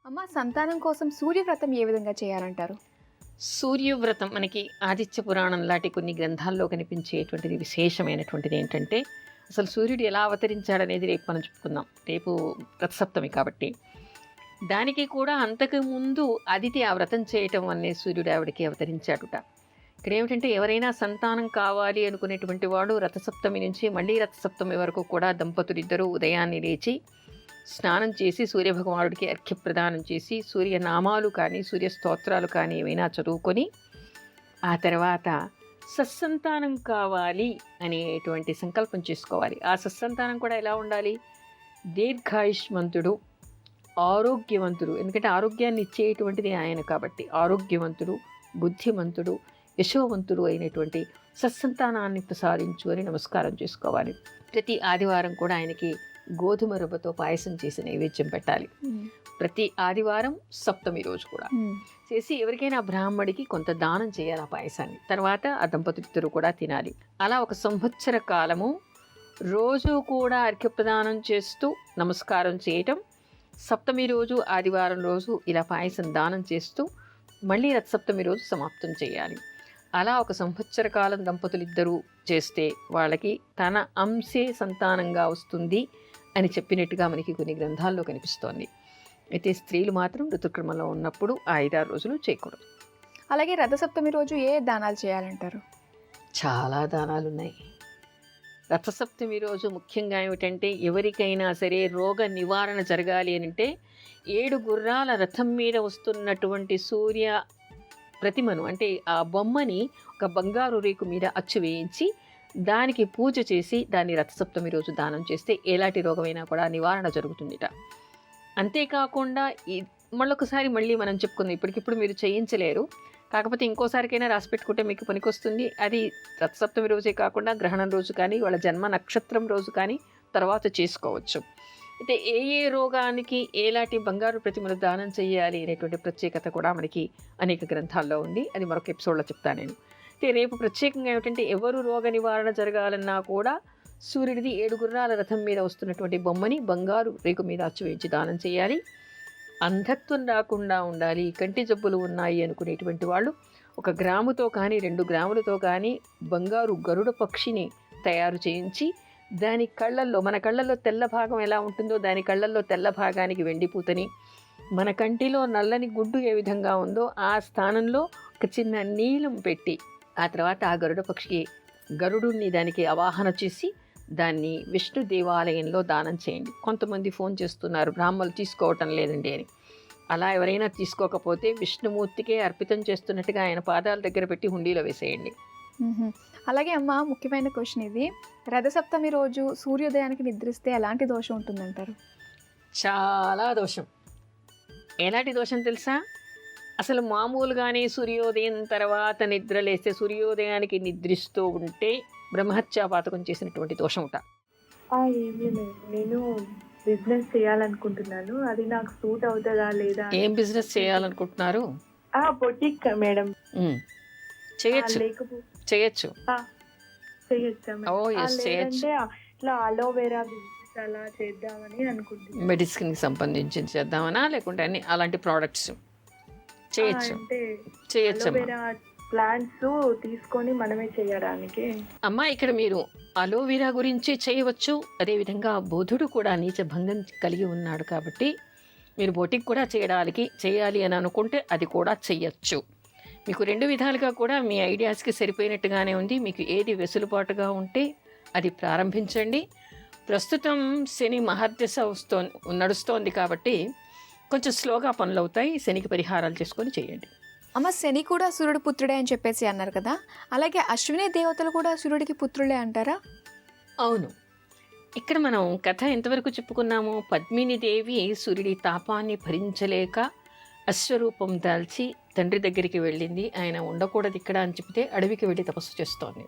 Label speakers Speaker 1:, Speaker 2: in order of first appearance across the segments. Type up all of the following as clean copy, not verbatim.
Speaker 1: అమ్మ, సంతానం కోసం సూర్యవ్రతం ఏ విధంగా చేయాలంటారు?
Speaker 2: సూర్యవ్రతం మనకి ఆదిత్య పురాణం లాంటి కొన్ని గ్రంథాల్లో కనిపించేటువంటిది విశేషమైనటువంటిది ఏంటంటే అసలు సూర్యుడు ఎలా అవతరించాడనేది రేపు మనం చెప్పుకుందాం. రేపు రథసప్తమి కాబట్టి దానికి కూడా అంతకు ముందు అదితి ఆ వ్రతం చేయటం వల్లే సూర్యుడు ఆవిడకి అవతరించాడుట. ఇక్కడ ఏమిటంటే ఎవరైనా సంతానం కావాలి అనుకునేటువంటి వాడు రథసప్తమి నుంచి మళ్ళీ రథసప్తమి వరకు కూడా దంపతులిద్దరూ ఉదయాన్నే లేచి స్నానం చేసి సూర్యభగవానుడికి అర్ఘ్యప్రదానం చేసి సూర్యనామాలు కానీ సూర్య స్తోత్రాలు కానీ ఏమైనా చదువుకొని ఆ తర్వాత సత్సంతానం కావాలి అనేటువంటి సంకల్పం చేసుకోవాలి. ఆ సత్సంతానం కూడా ఎలా ఉండాలి? దీర్ఘాయుష్మంతుడు, ఆరోగ్యవంతుడు, ఎందుకంటే ఆరోగ్యాన్ని ఇచ్చేటువంటిది ఆయన కాబట్టి ఆరోగ్యవంతుడు, బుద్ధిమంతుడు, యశోవంతుడు అయినటువంటి సత్సంతానాన్ని ప్రసాదించు అని నమస్కారం చేసుకోవాలి. ప్రతి ఆదివారం కూడా ఆయనకి గోధుమ రవ్వతో పాయసం చేసి నైవేద్యం పెట్టాలి. ప్రతి ఆదివారం సప్తమి రోజు కూడా చేసి ఎవరికైనా బ్రాహ్మడికి కొంత దానం చేయాలి ఆ పాయసాన్ని. తర్వాత ఆ దంపతులిద్దరూ కూడా తినాలి. అలా ఒక సంవత్సర కాలము రోజు కూడా అర్ఘ్యప్రదానం చేస్తూ నమస్కారం చేయటం, సప్తమి రోజు ఆదివారం రోజు ఇలా పాయసం దానం చేస్తూ మళ్ళీ రథసప్తమి రోజు సమాప్తం చేయాలి. అలా ఒక సంవత్సర కాలం దంపతులిద్దరూ చేస్తే వాళ్ళకి తన అంశే సంతానంగా వస్తుంది అని చెప్పినట్టుగా మనకి కొన్ని గ్రంథాల్లో కనిపిస్తోంది. అయితే స్త్రీలు మాత్రం ఋతుక్రమంలో ఉన్నప్పుడు ఆ 5-6 రోజులు చేయకూడదు.
Speaker 1: అలాగే రథసప్తమి రోజు ఏ దానాలు చేయాలంటారు?
Speaker 2: చాలా దానాలు ఉన్నాయి. రథసప్తమి రోజు ముఖ్యంగా ఏమిటంటే ఎవరికైనా సరే రోగ నివారణ జరగాలి అని అంటే 7 గుర్రాల రథం మీద వస్తున్నటువంటి సూర్య ప్రతిమను అంటే ఆ బొమ్మని ఒక బంగారు రేకు మీద అచ్చు వేయించి దానికి పూజ చేసి దాన్ని రథసప్తమి రోజు దానం చేస్తే ఎలాంటి రోగమైనా కూడా నివారణ జరుగుతుందిట. అంతేకాకుండా మళ్ళీ మనం చెప్పుకుందాం, ఇప్పటికిప్పుడు మీరు చేయించలేరు, కాకపోతే ఇంకోసారికైనా రాసి పెట్టుకుంటే మీకు పనికొస్తుంది. అది రథసప్తమి రోజే కాకుండా గ్రహణం రోజు కానీ వాళ్ళ జన్మ నక్షత్రం రోజు కానీ తర్వాత చేసుకోవచ్చు. అయితే ఏ రోగానికి ఎలాంటి బంగారు ప్రతిమను దానం చేయాలి అనేటువంటి ప్రత్యేకత కూడా మనకి అనేక గ్రంథాల్లో ఉంది. అది మరొక ఎపిసోడ్లో చెప్తాను నేను. అయితే రేపు ప్రత్యేకంగా ఏమిటంటే ఎవరు రోగ నివారణ జరగాలన్నా కూడా సూర్యుడిది 7 గుర్రాల రథం మీద వస్తున్నటువంటి బొమ్మని బంగారు రేకు మీద అచ్చు వేయించి దానం చేయాలి. అంధత్వం రాకుండా ఉండాలి, కంటి జబ్బులు ఉన్నాయి అనుకునేటువంటి వాళ్ళు 1 గ్రాముతో కానీ 2 గ్రాములతో కానీ బంగారు గరుడ పక్షిని తయారు చేయించి దాని కళ్ళల్లో, మన కళ్ళల్లో తెల్ల భాగం ఎలా ఉంటుందో దాని కళ్ళల్లో తెల్ల భాగానికి వెండిపూతని, మన కంటిలో నల్లని గుడ్డు ఏ విధంగా ఉందో ఆ స్థానంలో ఒక చిన్న నీలం పెట్టి ఆ తర్వాత ఆ గరుడ పక్షికి గరుడుని దానికి ఆవాహన చేసి దాన్ని విష్ణు దేవాలయంలో దానం చేయండి. కొంతమంది ఫోన్ చేస్తున్నారు బ్రాహ్మణులు తీసుకోవటం లేదండి అని. అలా ఎవరైనా తీసుకోకపోతే విష్ణుమూర్తికే అర్పితం చేస్తున్నట్టుగా ఆయన పాదాల దగ్గర పెట్టి హుండీలో వేసేయండి.
Speaker 1: అలాగే అమ్మ, ముఖ్యమైన క్వశ్చన్ ఇది. రథసప్తమి రోజు సూర్యోదయానికి నిద్రిస్తే ఎలాంటి దోషం ఉంటుందంటారు?
Speaker 2: చాలా దోషం. ఎలాంటి దోషం తెలుసా? అసలు మామూలుగానే సూర్యోదయం తర్వాత నిద్రలేస్తే సూర్యోదయానికి నిద్రిస్తూ ఉంటే బ్రహ్మహత్యాపాతకం చేసినటువంటి దోషం ఉంటా.
Speaker 3: నేను బిజినెస్ చేయాలనుకుంటున్నాను, అది నాకు సూట్ అవుతుందా లేదా?
Speaker 2: ఏం బిజినెస్ చేయాలనుకుంటున్నారు?
Speaker 3: Boutique madam.
Speaker 2: చేయొచ్చు చేయొచ్చు.
Speaker 3: ఇట్లా అలోవెరా బిజినెస్ అలా చేద్దామని అనుకుంటున్నాను.
Speaker 2: మెడిసిన్ కి సంబంధించి చేద్దామనా లేకుంటే అన్ని అలాంటి ప్రోడక్ట్స్ చేయొచ్చు? చేయొచ్చు
Speaker 3: ప్లాంట్స్ తీసుకొని మనమే చేయడానికి.
Speaker 2: అమ్మా, ఇక్కడ మీరు అలోవెరా గురించి చేయవచ్చు. అదేవిధంగా బుధుడు కూడా నీచ భంగం కలిగి ఉన్నాడు కాబట్టి మీరు బొటిక్ కూడా చేయాలి అని అనుకుంటే అది కూడా చెయ్యొచ్చు. మీకు 2 విధాలుగా కూడా మీ ఐడియాస్కి సరిపోయినట్టుగానే ఉంది. మీకు ఏది వెసులుబాటుగా ఉంటే అది ప్రారంభించండి. ప్రస్తుతం శని మహర్దశ నడుస్తోంది కాబట్టి కొంచెం స్లోగా పనులు అవుతాయి. శనికి పరిహారాలు చేసుకొని చేయండి.
Speaker 1: అమ్మ, శని కూడా సూర్యుడు పుత్రుడే అని చెప్పేసి అన్నారు కదా, అలాగే అశ్విని దేవతలు కూడా సూర్యుడికి పుత్రులే అంటారా?
Speaker 2: అవును. ఇక్కడ మనం కథ ఎంతవరకు చెప్పుకున్నాము? పద్మినీదేవి సూర్యుడి తాపాన్ని భరించలేక అశ్వరూపం దాల్చి తండ్రి దగ్గరికి వెళ్ళింది. ఆయన ఉండకూడదు ఇక్కడ అని చెప్తే అడవికి వెళ్ళి తపస్సు చేస్తోంది.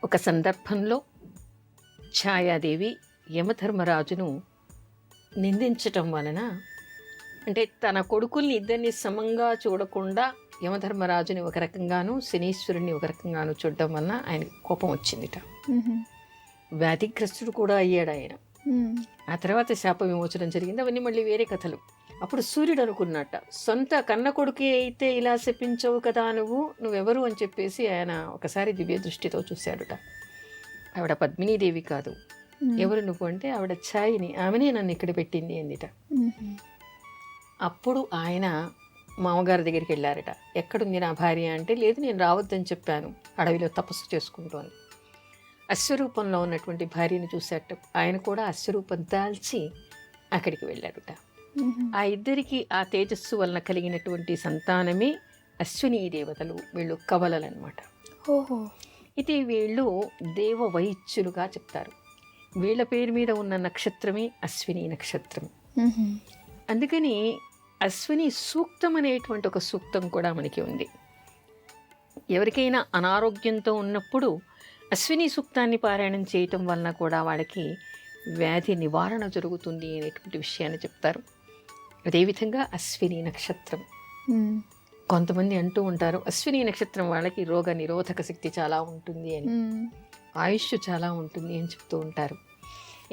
Speaker 2: ఒక సందర్భంలో ఛాయాదేవి యమధర్మరాజును నిందించటం వలన, అంటే తన కొడుకుల్ని ఇద్దరిని సమంగా చూడకుండా యమధర్మరాజుని ఒక రకంగాను శనీశ్వరుని ఒక రకంగాను చూడటం వలన ఆయనకి కోపం వచ్చిందిట. వ్యాధిగ్రస్తుడు కూడా అయ్యాడు ఆయన. ఆ తర్వాత శాప విమోచనం జరిగింది. అవన్నీ మళ్ళీ వేరే కథలు. అప్పుడు సూర్యుడు అనుకున్నట్ట, సొంత కన్న కొడుకే అయితే ఇలా శపించవు కదా నువ్వెవరు అని చెప్పేసి ఆయన ఒకసారి దివ్య దృష్టితో చూశాడుట. ఆవిడ పద్మినీదేవి కాదు. ఎవరు నువ్వు అంటే ఆవిడ ఛాయిని, ఆమెనే నన్ను ఇక్కడ పెట్టింది అందిట. అప్పుడు ఆయన మామగారి దగ్గరికి వెళ్ళారట. ఎక్కడుంది నా భార్య అంటే, లేదు నేను రావద్దని చెప్పాను, అడవిలో తపస్సు చేసుకుంటూ అని. అశ్వరూపంలో ఉన్నటువంటి భార్యను చూశాట. ఆయన కూడా అశ్వరూపం దాల్చి అక్కడికి వెళ్ళాడుట. ఆ ఇద్దరికి ఆ తేజస్సు వలన కలిగినటువంటి సంతానమే అశ్విని దేవతలు. వీళ్ళు కవలలు అనమాట.
Speaker 1: ఓహో.
Speaker 2: ఇది వీళ్ళు దేవ వైద్యులుగా చెప్తారు. వీళ్ళ పేరు మీద ఉన్న నక్షత్రమే అశ్విని నక్షత్రం. అందుకని అశ్విని సూక్తం అనేటువంటి ఒక సూక్తం కూడా మనకి ఉంది. ఎవరికైనా అనారోగ్యంతో ఉన్నప్పుడు అశ్విని సూక్తాన్ని పారాయణం చేయటం వలన కూడా వాళ్ళకి వ్యాధి నివారణ జరుగుతుంది అనేటువంటి విషయాన్ని చెప్తారు. అదేవిధంగా అశ్విని నక్షత్రం, కొంతమంది అంటూ ఉంటారు అశ్విని నక్షత్రం వాళ్ళకి రోగ నిరోధక శక్తి చాలా ఉంటుంది అని, ఆయుష్ చాలా ఉంటుంది అని చెప్తూ ఉంటారు.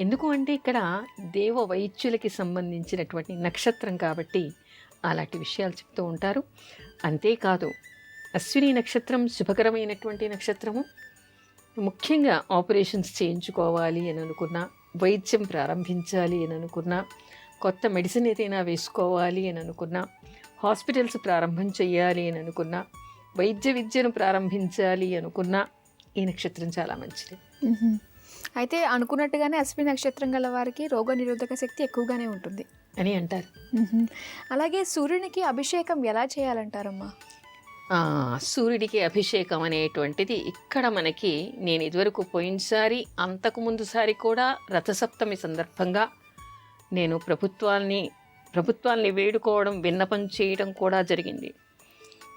Speaker 2: ఎందుకు అంటే ఇక్కడ దేవ వైద్యులకి సంబంధించినటువంటి నక్షత్రం కాబట్టి అలాంటి విషయాలు చెప్తూ ఉంటారు. అంతేకాదు అశ్విని నక్షత్రం శుభకరమైనటువంటి నక్షత్రము. ముఖ్యంగా ఆపరేషన్స్ చేయించుకోవాలి అని అనుకున్నా, వైద్యం ప్రారంభించాలి అని అనుకున్నా, కొత్త మెడిసిన్ ఏదైనా వేసుకోవాలి అని అనుకున్నా, హాస్పిటల్స్ ప్రారంభం చేయాలి అని అనుకున్నా, వైద్య విద్యను ప్రారంభించాలి అనుకున్నా ఈ నక్షత్రం చాలా మంచిది.
Speaker 1: అయితే అనుకున్నట్టుగానే అశ్విని నక్షత్రం గల వారికి రోగ నిరోధక శక్తి ఎక్కువగానే ఉంటుంది
Speaker 2: అని అంటారు.
Speaker 1: అలాగే సూర్యునికి అభిషేకం ఎలా చేయాలంటారమ్మా?
Speaker 2: సూర్యుడికి అభిషేకం అనేటువంటిది ఇక్కడ మనకి, నేను ఇదివరకు పోయినసారి అంతకుముందుసారి కూడా రథసప్తమి సందర్భంగా నేను ప్రభుత్వాల్ని వేడుకోవడం, విన్నపం చేయడం కూడా జరిగింది.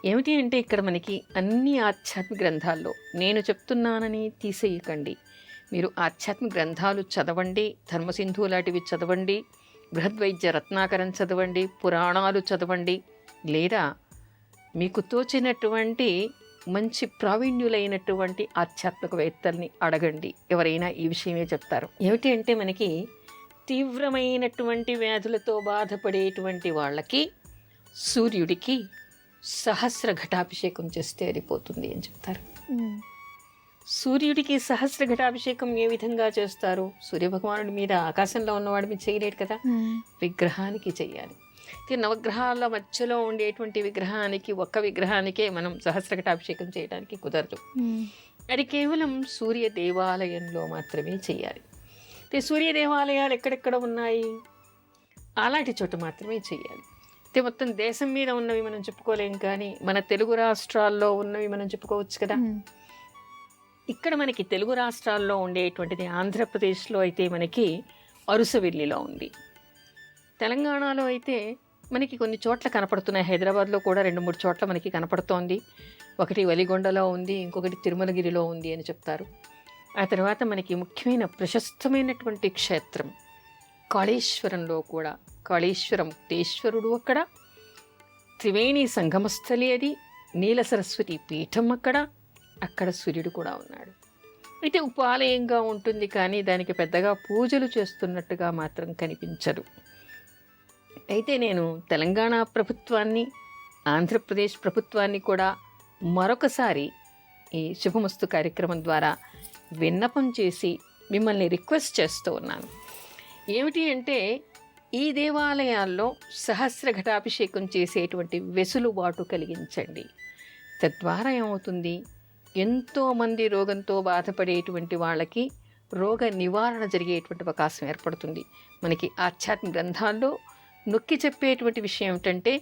Speaker 2: ఏమిటి అంటే ఇక్కడ మనకి అన్ని ఆధ్యాత్మిక గ్రంథాల్లో, నేను చెప్తున్నానని తీసేయకండి, మీరు ఆధ్యాత్మిక గ్రంథాలు చదవండి, ధర్మసింధు లాంటివి చదవండి, బృహద్వైద్య రత్నాకరం చదవండి, పురాణాలు చదవండి, లేదా మీకు తోచినటువంటి మంచి ప్రావీణ్యులైనటువంటి ఆధ్యాత్మికవేత్తల్ని అడగండి. ఎవరైనా ఈ విషయమే చెప్తారు. ఏమిటి అంటే మనకి తీవ్రమైనటువంటి వ్యాధులతో బాధపడేటువంటి వాళ్ళకి సూర్యుడికి సహస్ర ఘటాభిషేకం చేస్తే అరిపోతుంది అని చెప్తారు. సూర్యుడికి సహస్ర ఘటాభిషేకం ఏ విధంగా చేస్తారు? సూర్యభగవానుడి మీద, ఆకాశంలో ఉన్నవాడి మీద చేయలేడు కదా, విగ్రహానికి చెయ్యాలి. నవగ్రహాల మధ్యలో ఉండేటువంటి విగ్రహానికి, ఒక్క విగ్రహానికే మనం సహస్ర ఘటాభిషేకం చేయడానికి కుదరదు. అది కేవలం సూర్య దేవాలయంలో మాత్రమే చేయాలి. సూర్య దేవాలయాలు ఎక్కడెక్కడ ఉన్నాయి, అలాంటి చోట మాత్రమే చేయాలి. మొత్తం దేశం మీద ఉన్నవి మనం చెప్పుకోలేం, కానీ మన తెలుగు రాష్ట్రాల్లో ఉన్నవి మనం చెప్పుకోవచ్చు కదా. ఇక్కడ మనకి తెలుగు రాష్ట్రాల్లో ఉండేటువంటిది, ఆంధ్రప్రదేశ్లో అయితే మనకి అరుసవెల్లిలో ఉంది, తెలంగాణలో అయితే మనకి కొన్ని చోట్ల కనపడుతున్నాయి, హైదరాబాద్లో కూడా 2-3 చోట్ల మనకి కనపడుతోంది. ఒకటి వలిగొండలో ఉంది, ఇంకొకటి తిరుమలగిరిలో ఉంది అని చెప్తారు. ఆ తర్వాత మనకి ముఖ్యమైన ప్రశస్తమైనటువంటి క్షేత్రం కాళేశ్వరంలో కూడా, కాళేశ్వర ముక్తేశ్వరుడు అక్కడ, త్రివేణి సంగమస్థలి అది, నీల సరస్వతి పీఠం అక్కడ సూర్యుడు కూడా ఉన్నాడు. అయితే ఉపాలయంగా ఉంటుంది, కానీ దానికి పెద్దగా పూజలు చేస్తున్నట్టుగా మాత్రం కనిపించదు. అయితే నేను తెలంగాణ ప్రభుత్వాన్ని, ఆంధ్రప్రదేశ్ ప్రభుత్వాన్ని కూడా మరొకసారి ఈ శుభమస్తు కార్యక్రమం ద్వారా విన్నపం చేసి మిమ్మల్ని రిక్వెస్ట్ చేస్తూ ఉన్నాను. ఏమిటి అంటే ఈ దేవాలయాల్లో సహస్ర ఘటాభిషేకం చేసేటువంటి వెసులుబాటు కలిగించండి. తద్వారా ఏమవుతుంది, ఎంతోమంది రోగంతో బాధపడేటువంటి వాళ్ళకి రోగ నివారణ జరిగేటువంటి అవకాశం ఏర్పడుతుంది. మనకి ఆధ్యాత్మిక గ్రంథాల్లో నొక్కి చెప్పేటువంటి విషయం ఏమిటంటే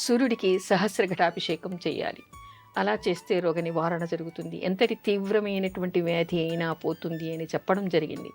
Speaker 2: సూర్యుడికి సహస్ర ఘటాభిషేకం చేయాలి. అలా చేస్తే రోగ నివారణ జరుగుతుంది, ఎంతటి తీవ్రమైనటువంటి వ్యాధి అయినా పోతుంది అని చెప్పడం జరిగింది.